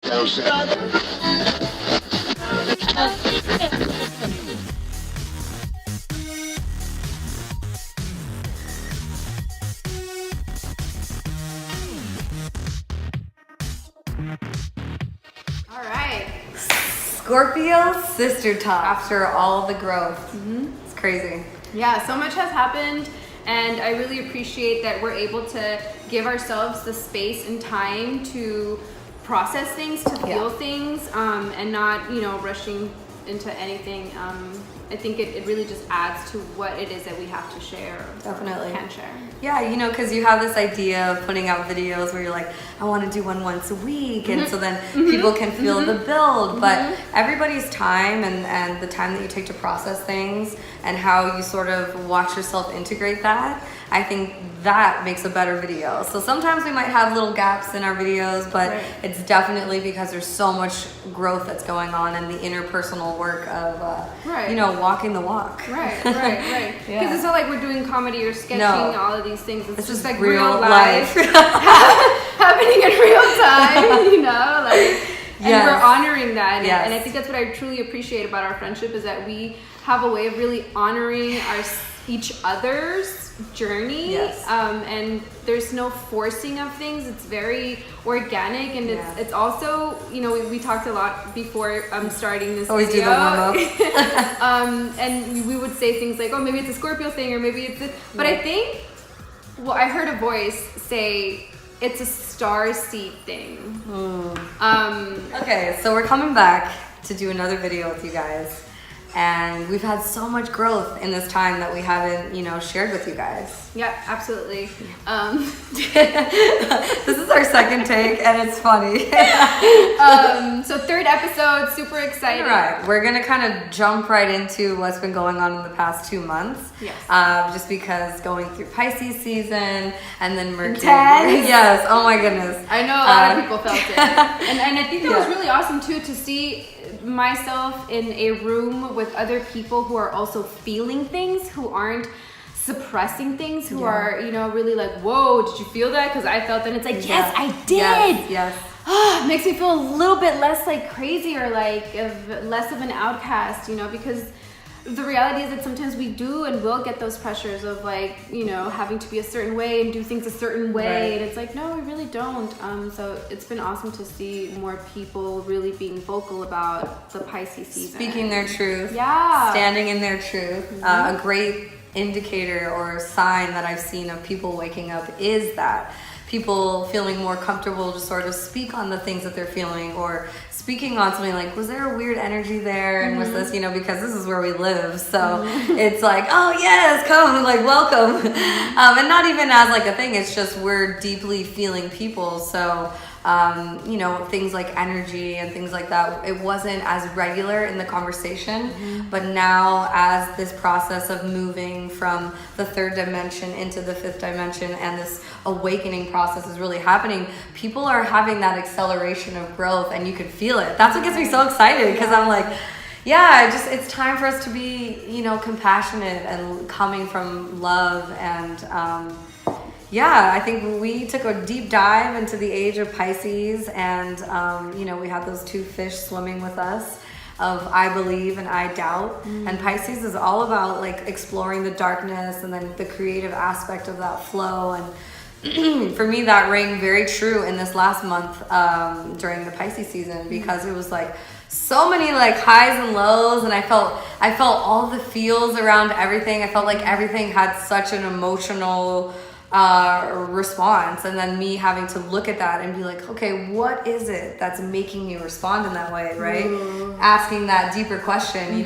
All right. Scorpio sister talk after all the growth. It's crazy. Yeah, so much has happened, and I really appreciate that we're able to give ourselves the space and time to process things, to feel things, and not, rushing into anything. I think it really just adds to what it is that we have to share. Definitely. Can share. Yeah, because you have this idea of putting out videos where you're like, I want to do one once a week, and so then people can feel the build. But everybody's time and the time that you take to process things and how you sort of watch yourself integrate that, I think that makes a better video. So sometimes we might have little gaps in our videos, but it's definitely because there's so much growth that's going on and the interpersonal work of, walking the walk. Right. Because it's not like we're doing comedy or sketching, all of these things. It's just like real life happening in real time, and we're honoring that. And I think that's what I truly appreciate about our friendship, is that we have a way of really honoring each other's journey, and there's no forcing of things. It's very organic, and it's also, we talked a lot before starting this always video. Do the warm up. And we would say things like, oh, maybe it's a Scorpio thing, or maybe it's but I think, I heard a voice say it's a star seed thing. Okay, so we're coming back to do another video with you guys. And we've had so much growth in this time that we haven't, shared with you guys. Yeah, absolutely. This is our second take, and it's funny. So third episode, super excited. Right, we're gonna kind of jump right into what's been going on in the past 2 months. Yes. Just because going through Pisces season and then Mercury. Intense. Yes. Oh my goodness. I know a lot of people felt it, and I think that was really awesome too, to see myself in a room with other people who are also feeling things, who aren't suppressing things, who are, really like, whoa, did you feel that? Because I felt that. And it's like, yes, I did. Yes. It makes me feel a little bit less like crazy, or like less of an outcast, because the reality is that sometimes we do and will get those pressures of like, having to be a certain way and do things a certain way. And it's like, no, we really don't. So it's been awesome to see more people really being vocal about the Pisces season. Speaking their truth. Yeah. Standing in their truth. A great indicator or sign that I've seen of people waking up is that people feeling more comfortable to sort of speak on the things that they're feeling, or speaking on something like, was there a weird energy there? And was this, because this is where we live. So it's like, oh yes, come, like, welcome. And not even as like a thing, it's just we're deeply feeling people. So, things like energy and things like that, it wasn't as regular in the conversation. But now, as this process of moving from the third dimension into the fifth dimension, and this awakening process is really happening, people are having that acceleration of growth, and you can feel it. That's what gets me so excited, because I'm like, it's time for us to be, compassionate and coming from love. And I think we took a deep dive into the age of Pisces, and we had those two fish swimming with us of I believe and I doubt. And Pisces is all about like exploring the darkness and then the creative aspect of that flow. And for me, that rang very true in this last month during the Pisces season, because it was like so many like highs and lows, and I felt all the feels around everything. I felt like everything had such an emotional response, and then me having to look at that and be like, okay, what is it that's making you respond in that way, right? Asking that deeper question,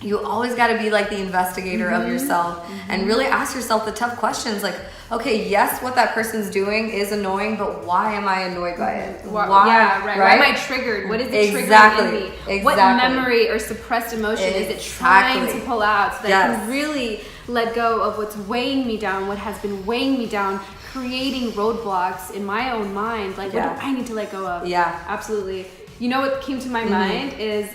you always got to be like the investigator of yourself and really ask yourself the tough questions, like, okay, yes, what that person's doing is annoying, but why am I annoyed by it? Why? Yeah, right. Why am I triggered? What is it triggering in me? Exactly. What memory or suppressed emotion is it trying to pull out, so that I can really let go of what's weighing me down, what has been weighing me down, creating roadblocks in my own mind. Like, what do I need to let go of? Yeah, absolutely. You know what came to my mind is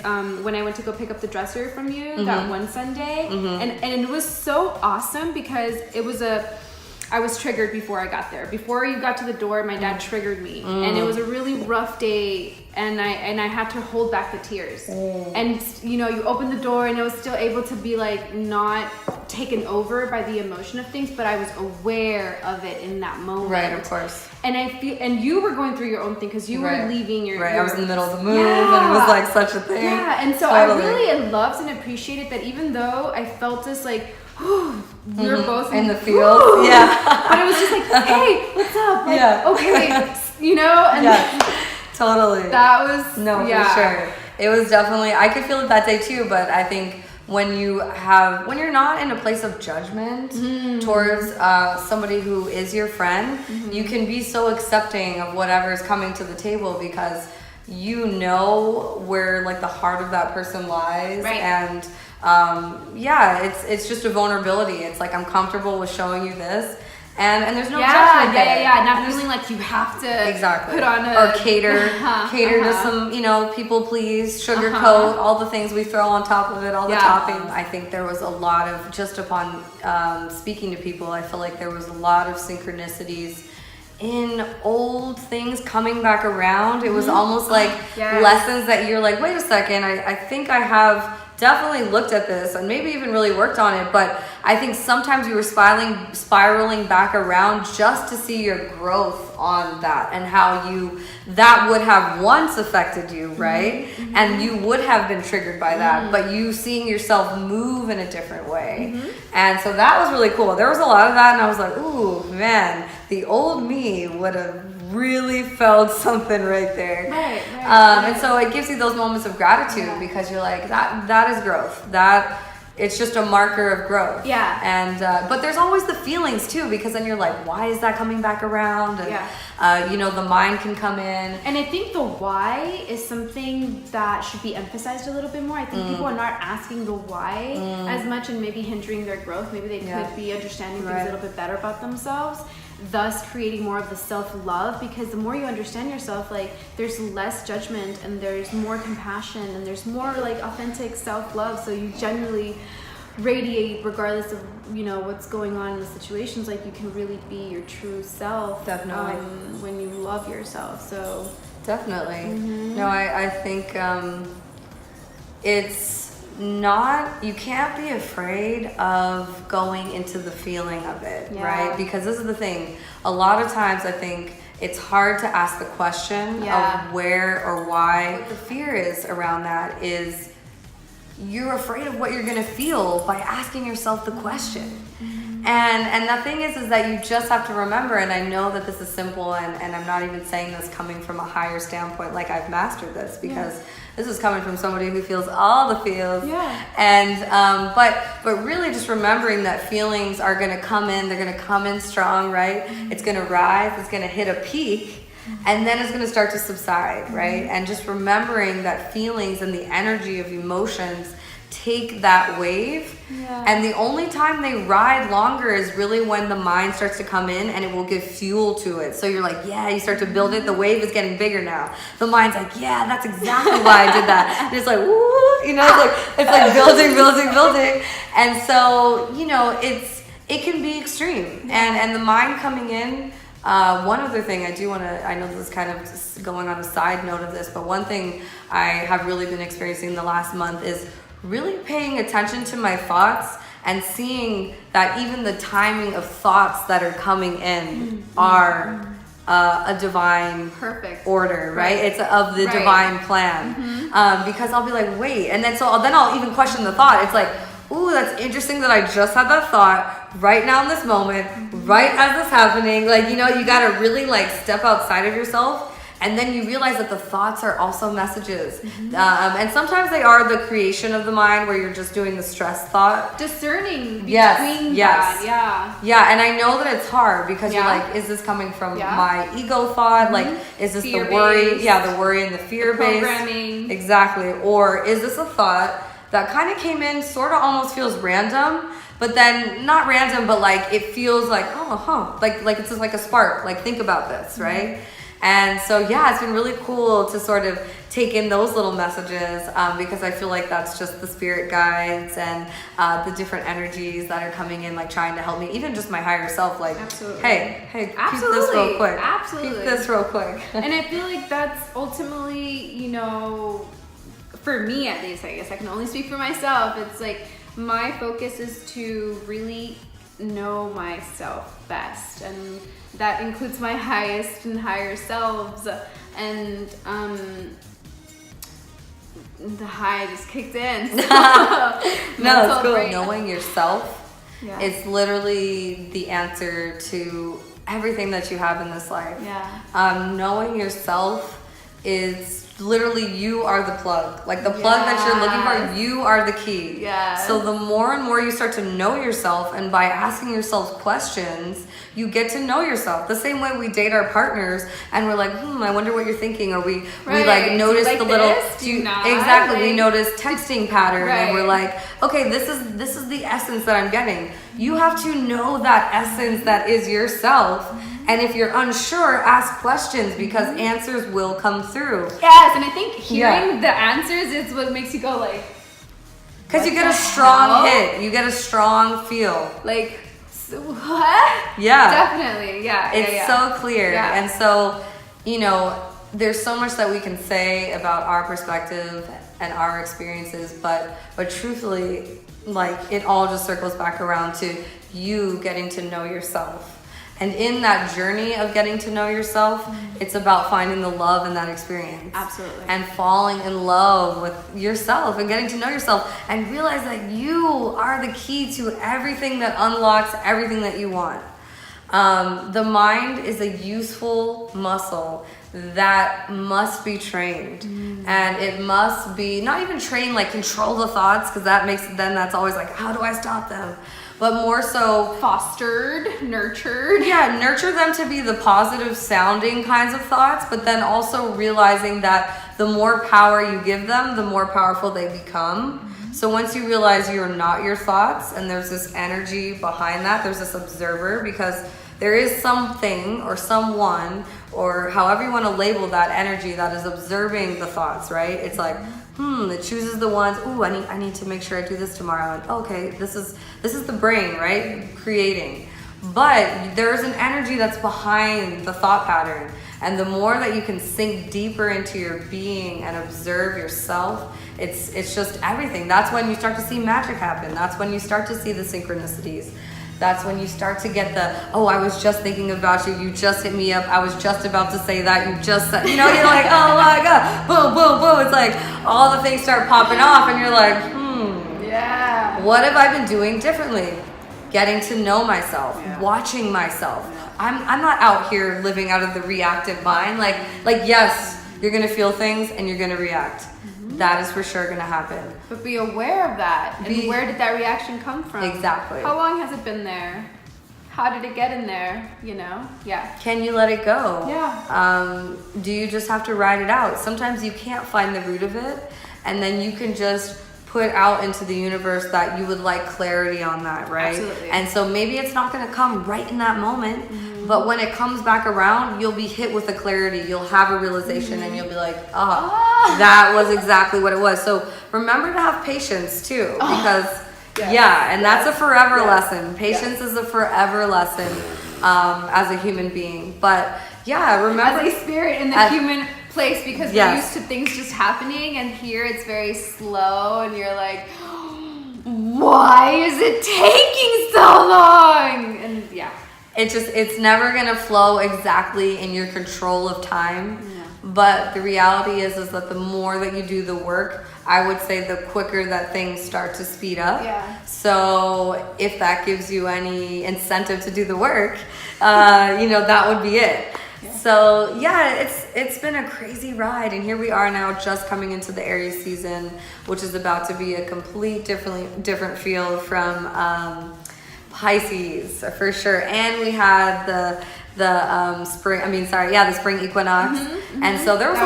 when I went to go pick up the dresser from you that one Sunday, and it was so awesome because it was I was triggered before I got there. Before you got to the door, my dad triggered me, and it was a really rough day, and I had to hold back the tears. And you know, you opened the door, and I was still able to be like not taken over by the emotion of things, but I was aware of it in that moment. Right, of course. And I feel, and you were going through your own thing because you were leaving your. Right, I was in the middle of the move, and it was like such a thing. Yeah, and so totally. I really loved and appreciated that, even though I felt this like. We were both in the field, yeah. But it was just like, hey, what's up? Like, okay, you know, and totally. That was for sure. It was definitely. I could feel it that day too, but I think when you're not in a place of judgment towards somebody who is your friend, you can be so accepting of whatever is coming to the table because you know where like the heart of that person lies, and. It's just a vulnerability. It's like I'm comfortable with showing you this, and there's no judgment there. Not feeling like you have to put on or cater to some, you know, people please, sugarcoat all the things we throw on top of it, all the toppings. I think there was a lot of, just upon speaking to people, I feel like there was a lot of synchronicities in old things coming back around. It was almost like lessons that you're like, wait a second, I think I have definitely looked at this and maybe even really worked on it, but I think sometimes you were spiraling back around just to see your growth on that and how that would have once affected you, right? And you would have been triggered by that, but you seeing yourself move in a different way. And so that was really cool. There was a lot of that, and I was like, ooh, man, the old me would have really felt something right there. Right. And so it gives you those moments of gratitude because you're like, that is growth. That it's just a marker of growth. Yeah. And but there's always the feelings too, because then you're like, why is that coming back around? And you know, the mind can come in. And I think the why is something that should be emphasized a little bit more. I think people are not asking the why as much, and maybe hindering their growth. Maybe they could be understanding things a little bit better about themselves, thus creating more of the self-love, because the more you understand yourself, like there's less judgment and there's more compassion and there's more like authentic self-love, so you generally radiate regardless of, you know, what's going on in the situations. Like you can really be your true self when you love yourself. So definitely. No, I think it's not, you can't be afraid of going into the feeling of it, right? Because this is the thing, a lot of times I think it's hard to ask the question of where or why. What the fear is around that is you're afraid of what you're gonna feel by asking yourself the question. And the thing is that you just have to remember, and I know that this is simple, and I'm not even saying this coming from a higher standpoint, like I've mastered this, because this is coming from somebody who feels all the feels. And but really just remembering that feelings are gonna come in, they're gonna come in strong, right? It's gonna rise, it's gonna hit a peak, and then it's gonna start to subside, right? And just remembering that feelings and the energy of emotions take that wave, and the only time they ride longer is really when the mind starts to come in and it will give fuel to it. So you're like, you start to build it, the wave is getting bigger now, the mind's like, that's exactly why I did that, and it's like, woo, you know, it's like building, and so, you know, it can be extreme, and the mind coming in. One other thing I do want to, I know this is kind of just going on a side note of this, but one thing I have really been experiencing the last month is really paying attention to my thoughts and seeing that even the timing of thoughts that are coming in are a divine order, right? It's of the divine plan. Because I'll be like, wait, and then I'll even question the thought. It's like, ooh, that's interesting that I just had that thought right now in this moment, right as this happening. Like, you know, you gotta really like step outside of yourself, and then you realize that the thoughts are also messages. And sometimes they are the creation of the mind, where you're just doing the stress thought. Discerning between that, and I know that it's hard because you're like, is this coming from my ego thought? Like, is this fear the worry? Based. The worry and the fear based. Programming. Exactly. Or is this a thought that kind of came in, sort of almost feels random, but then not random, but like it feels like, like it's just like a spark, like think about this, right? And so, yeah, it's been really cool to sort of take in those little messages because I feel like that's just the spirit guides and the different energies that are coming in, like trying to help me, even just my higher self, like, Absolutely. hey, Absolutely. keep this real quick. Absolutely. Keep this real quick. And I feel like that's ultimately, you know, for me at least, I guess I can only speak for myself. It's like my focus is to really know myself best, and that includes my highest and higher selves. And the high just kicked in. So No, it's cool. Knowing yourself is literally the answer to everything that you have in this life. Yeah. Knowing yourself is literally, you are the plug. Like the plug that you're looking for, you are the key. Yeah. So the more and more you start to know yourself, and by asking yourself questions, you get to know yourself. The same way we date our partners and we're like, I wonder what you're thinking, or we like notice like the little exactly, we notice texting pattern, and we're Right. like, okay, this is the essence that I'm getting. You have to know that essence that is yourself. And if you're unsure, ask questions, because answers will come through. Yes, and I think hearing the answers is what makes you go like, because you get a strong hit, you get a strong feel. like, so what? Yeah. Definitely, yeah. It's so clear. Yeah. And so, you know, there's so much that we can say about our perspective and our experiences, but truthfully, like, it all just circles back around to you getting to know yourself. And in that journey of getting to know yourself, it's about finding the love in that experience. Absolutely. And falling in love with yourself and getting to know yourself and realize that you are the key to everything that unlocks everything that you want. The mind is a useful muscle that must be trained. And it must be not even trained like control the thoughts, because that's always like, how do I stop them? But more so fostered, nurtured. Yeah, nurture them to be the positive sounding kinds of thoughts, but then also realizing that the more power you give them, the more powerful they become. So once you realize you're not your thoughts, and there's this energy behind that, there's this observer, because there is something or someone, or however you want to label that energy, that is observing the thoughts, right? It's like, it chooses the ones, I need to make sure I do this tomorrow. And okay, this is the brain, right? Creating. But there's an energy that's behind the thought pattern. And the more that you can sink deeper into your being and observe yourself, it's just everything. That's when you start to see magic happen. That's when you start to see the synchronicities. That's when you start to get I was just thinking about you. You just hit me up. I was just about to say that. You just said, you're like, oh my God, boom, boom, boom. It's like all the things start popping off, and you're like, Yeah. what have I been doing differently? Getting to know myself, watching myself. I'm not out here living out of the reactive mind. Like yes, you're gonna feel things and you're gonna react. That is for sure gonna happen. But be aware of that. And where did that reaction come from? Exactly. How long has it been there? How did it get in there? You know? Yeah. Can you let it go? Yeah. Do you just have to ride it out? Sometimes you can't find the root of it, and then you can just put out into the universe that you would like clarity on that, right? Absolutely. And so maybe it's not gonna come right in that moment, but when it comes back around, you'll be hit with a clarity. You'll have a realization, and you'll be like, that was exactly what it was. So remember to have patience too, because that's a forever lesson. Patience is a forever lesson as a human being. But remember, as a spirit in the human place, because we're used to things just happening, and here it's very slow, and you're like, why is it taking so long? And it's never gonna flow exactly in your control of time. But the reality is that the more that you do the work, I would say the quicker that things start to speed up. So if that gives you any incentive to do the work, that would be it. So it's been a crazy ride, and here we are now, just coming into the Aries season, which is about to be a complete different feel from Pisces for sure. And we had the spring equinox, and so there was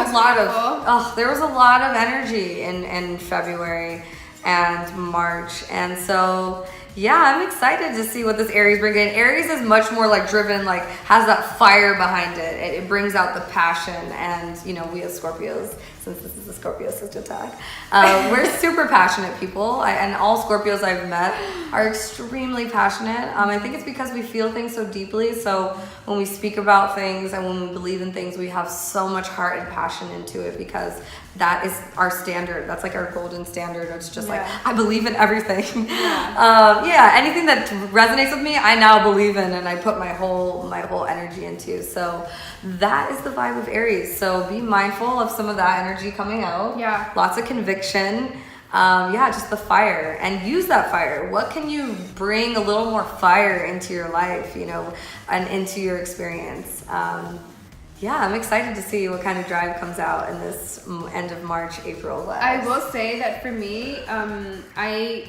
a lot of energy in February and March, and so yeah, I'm excited to see what this Aries brings in. Aries is much more like driven, like has that fire behind it. It brings out the passion, and you know, we as Scorpios, since this is a Scorpio sister tag, we're super passionate people, and all Scorpios I've met are extremely passionate. I think it's because we feel things so deeply. So when we speak about things and when we believe in things, we have so much heart and passion into it, because that is our standard. That's like our golden standard. It's just like, I believe in everything. Anything that resonates with me, I now believe in, and I put my whole energy into. So that is the vibe of Aries. So be mindful of some of that energy coming out. Yeah. Lots of conviction. Just the fire, and use that fire. What can you bring a little more fire into your life, you know, and into your experience? I'm excited to see what kind of drive comes out in this end of March, April. I will say that for me, I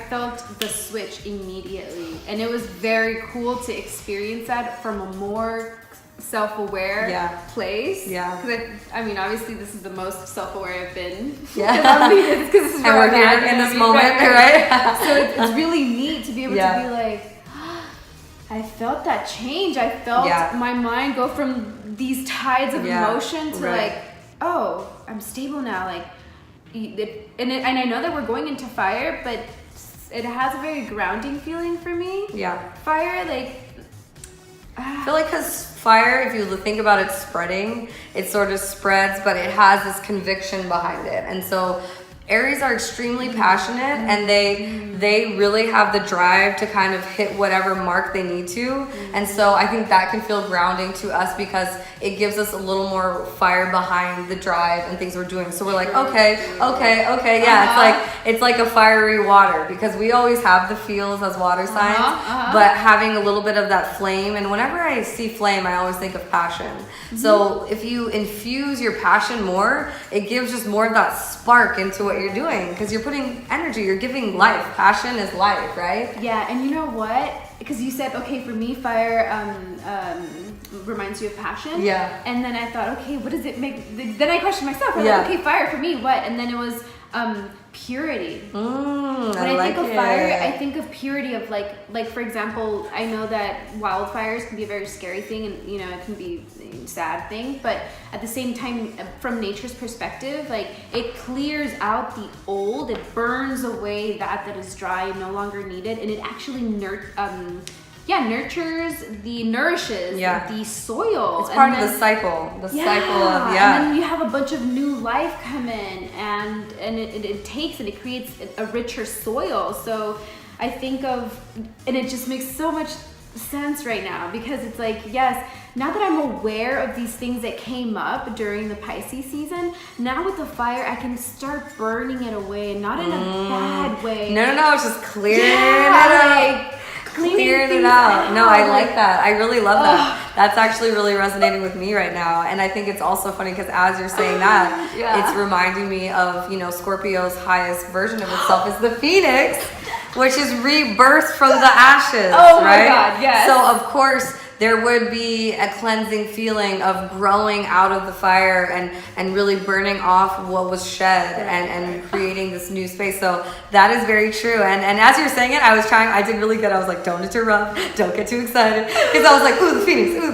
felt the switch immediately, and it was very cool to experience that from a more self-aware place. Because I mean, obviously, this is the most self-aware I've been. Because this is where we're here in this moment, right? So it's really neat to be able to be like, I felt that change. I felt my mind go from these tides of emotion to like, oh, I'm stable now. Like, and I know that we're going into fire, but it has a very grounding feeling for me. Fire, like, I feel like because fire, if you think about it spreading, it sort of spreads, but it has this conviction behind it. And so Aries are extremely passionate, and they really have the drive to kind of hit whatever mark they need to. And so I think that can feel grounding to us, because it gives us a little more fire behind the drive and things we're doing. So we're like, okay. It's like a fiery water, because we always have the feels as water signs, but having a little bit of that flame. And whenever I see flame, I always think of passion. So if you infuse your passion more, it gives just more of that spark into what you're doing, because you're putting energy, you're giving life. Passion is life, right? Yeah, and you know what? Because you said, okay, for me, fire reminds you of passion. Yeah. And then I thought, okay, what does it make? Then I questioned myself. I'm like, okay, fire for me, what? And then it was purity. When I think of fire, I think of purity of like for example, I know that wildfires can be a very scary thing, and you know, it can be a sad thing, but at the same time, from nature's perspective, like, it clears out the old, it burns away that is dry and no longer needed, and it actually nourishes the soil. It's part of the cycle. Cycle of And then you have a bunch of new life come in, and it takes and it creates a richer soil. So I think of, and it just makes so much sense right now, because it's like, yes, now that I'm aware of these things that came up during the Pisces season, now with the fire, I can start burning it away, and not in a bad way. No, it's just clearing it out. Clearing it out. No, I like that. I really love that. That's actually really resonating with me right now. And I think it's also funny, because as you're saying that, it's reminding me of, you know, Scorpio's highest version of itself is the Phoenix, which is rebirth from the ashes. Oh my right? God, yes. So of course there would be a cleansing feeling of growing out of the fire and really burning off what was shed and creating this new space. So that is very true. And as you're saying it, I did really good. I was like, don't interrupt, don't get too excited. Because I was like, ooh, the Phoenix. Oh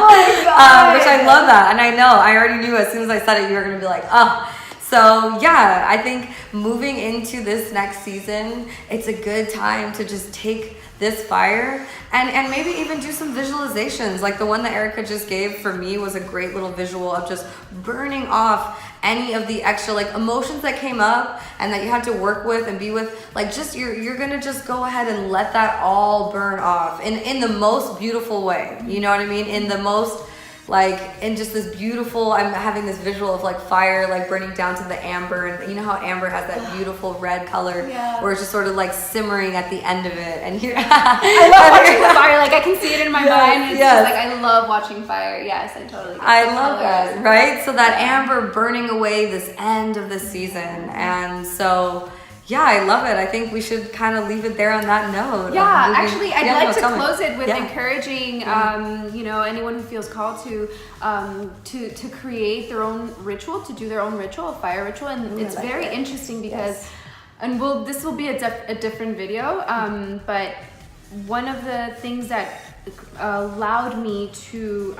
my God. Which I love that. And I know, I already knew as soon as I said it, you were going to be like, oh. So yeah, I think moving into this next season, it's a good time to just take this fire and maybe even do some visualizations. Like the one that Erica just gave for me was a great little visual of just burning off any of the extra like emotions that came up and that you had to work with and be with. Like just you're gonna just go ahead and let that all burn off in the most beautiful way. You know what I mean? In the most like in just this beautiful, I'm having this visual of like fire like burning down to the amber, and you know how amber has that beautiful red color where it's just sort of like simmering at the end of it. And here I love watching the fire, like I can see it in my mind. It's just like I love watching fire. Yes, I totally get I love that, right? So that amber burning away this end of the season. And so yeah, I love it. I think we should kind of leave it there on that note. Yeah, actually, I'd like to close it with encouraging, you know, anyone who feels called to create their own ritual, to do their own ritual, a fire ritual. And it's very interesting because and this will be a different video, but one of the things that allowed me to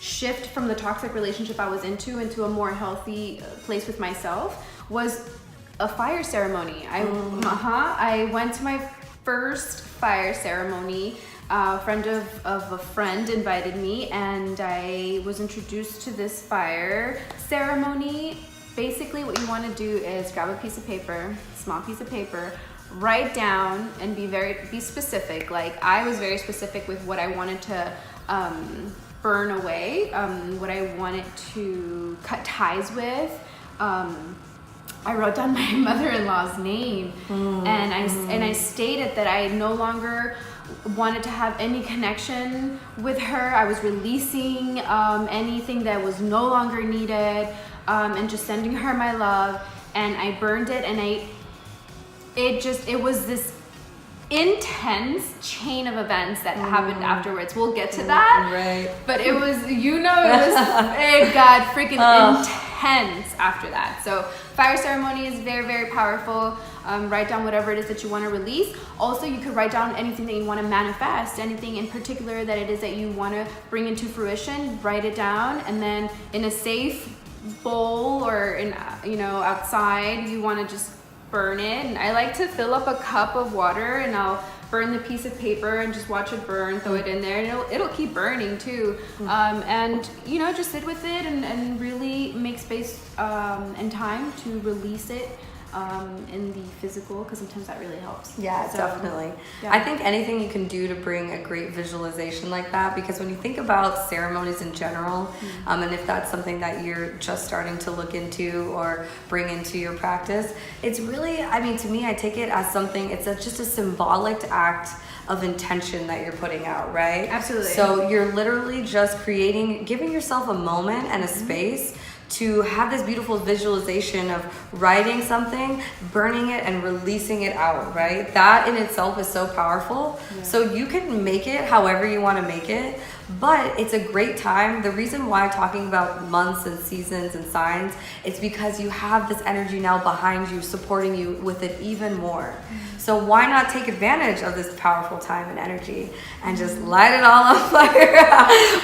shift from the toxic relationship I was into a more healthy place with myself was a fire ceremony. I went to my first fire ceremony. A friend of a friend invited me, and I was introduced to this fire ceremony. Basically, what you want to do is grab a piece of paper, small piece of paper, write down and be specific. Like, I was very specific with what I wanted to burn away, what I wanted to cut ties with. I wrote down my mother-in-law's name, and I stated that I no longer wanted to have any connection with her. I was releasing anything that was no longer needed, and just sending her my love. And I burned it, and it was this intense chain of events that happened afterwards. We'll get to that. Right. But it got freaking intense after that. So fire ceremony is very, very powerful. Write down whatever it is that you want to release. Also, you could write down anything that you want to manifest, anything in particular that it is that you want to bring into fruition. Write it down, and then in a safe bowl or outside, you want to just burn it. And I like to fill up a cup of water, and I'll burn the piece of paper and just watch it burn, throw it in there, and it'll keep burning too. And just sit with it and really make space and time to release it in the physical, because sometimes that really helps. Yeah, so, definitely. Yeah. I think anything you can do to bring a great visualization like that, because when you think about ceremonies in general, and if that's something that you're just starting to look into or bring into your practice, it's really, to me, I take it as something, it's just a symbolic act of intention that you're putting out, right? Absolutely. So you're literally just giving yourself a moment and a space to have this beautiful visualization of writing something, burning it, and releasing it out, right? That in itself is so powerful. Yeah. So you can make it however you want to make it, but it's a great time. The reason why I'm talking about months and seasons and signs, it's because you have this energy now behind you, supporting you with it even more. So why not take advantage of this powerful time and energy and just light it all on fire?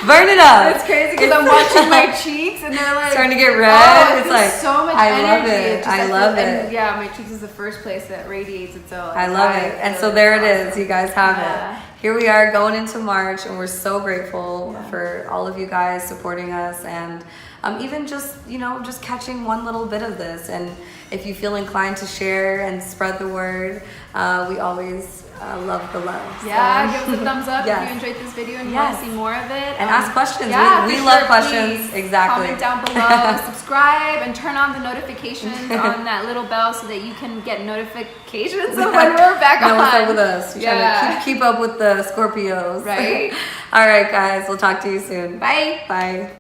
Burn it up. It's crazy because I'm watching my cheeks and they're like starting to get red. It's like so much energy. I love it. And yeah, my cheeks is the first place that radiates itself. I love it. And so there it is. You guys have it. Here we are going into March, and we're so grateful for all of you guys supporting us, and even just catching one little bit of this. And if you feel inclined to share and spread the word, we always love the love. Yeah, give us a thumbs up if you enjoyed this video and you want to see more of it. And ask questions. Yeah, we love questions. Exactly. Comment down below, subscribe, and turn on the notifications on that little bell so that you can get notifications of when we're back on. What's up with us? We're trying to keep up with the Scorpios. Right. All right, guys. We'll talk to you soon. Bye. Bye.